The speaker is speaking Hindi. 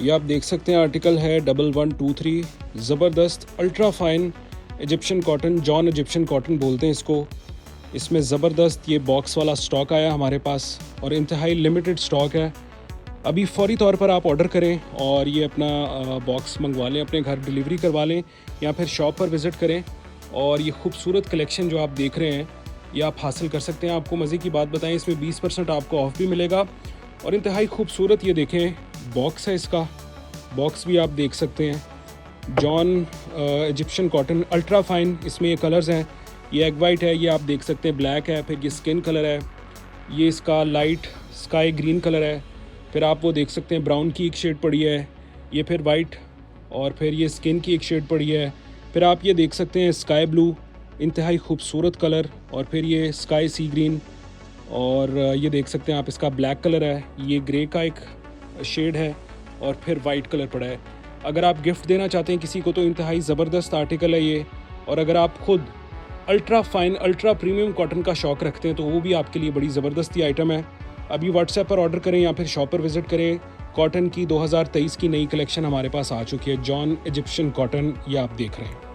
ये आप देख सकते हैं आर्टिकल है 1123। ज़बरदस्त ultra fine Egyptian cotton, John Egyptian cotton बोलते हैं इसको। इसमें ज़बरदस्त ये बॉक्स वाला स्टॉक आया हमारे पास और इंतहाई लिमिटेड स्टॉक है। अभी फ़ौरी तौर पर आप ऑर्डर करें और ये अपना बॉक्स मंगवा लें, अपने घर डिलीवरी करवा लें या फिर शॉप पर विज़िट करें और ये खूबसूरत कलेक्शन जो आप देख रहे हैं ये आप हासिल कर सकते हैं। आपको मज़े की बात बताएं, इसमें 20% आपको ऑफ भी मिलेगा और इंतहाई खूबसूरत ये देखें बॉक्स है। इसका बॉक्स भी आप देख सकते हैं। John Egyptian cotton ultra fine, इसमें ये कलर्स हैं। ये एग वाइट है, ये आप देख सकते हैं, ब्लैक है, फिर ये स्किन कलर है, ये इसका लाइट स्काई ग्रीन कलर है, फिर आप वो देख सकते हैं ब्राउन की एक शेड पड़ी है, ये फिर वाइट और फिर ये स्किन की एक शेड पड़ी है, फिर आप ये देख सकते हैं स्काई ब्लू, इंतहाई खूबसूरत कलर, और फिर ये स्काई सी ग्रीन, और ये देख सकते हैं आप इसका ब्लैक कलर है, ये ग्रे का एक शेड है और फिर वाइट कलर पड़ा है। अगर आप गिफ्ट देना चाहते हैं किसी को तो इंतहाई ज़बरदस्त आर्टिकल है ये। और अगर आप खुद ultra fine ultra premium cotton का शौक़ रखते हैं तो वो भी आपके लिए बड़ी ज़बरदस्ती आइटम है। अभी व्हाट्सएप पर ऑर्डर करें या फिर शॉप पर विज़िट करें। कॉटन की 2023 की नई कलेक्शन हमारे पास आ चुकी है, जॉन इजिप्शियन कॉटन, ये आप देख रहे हैं।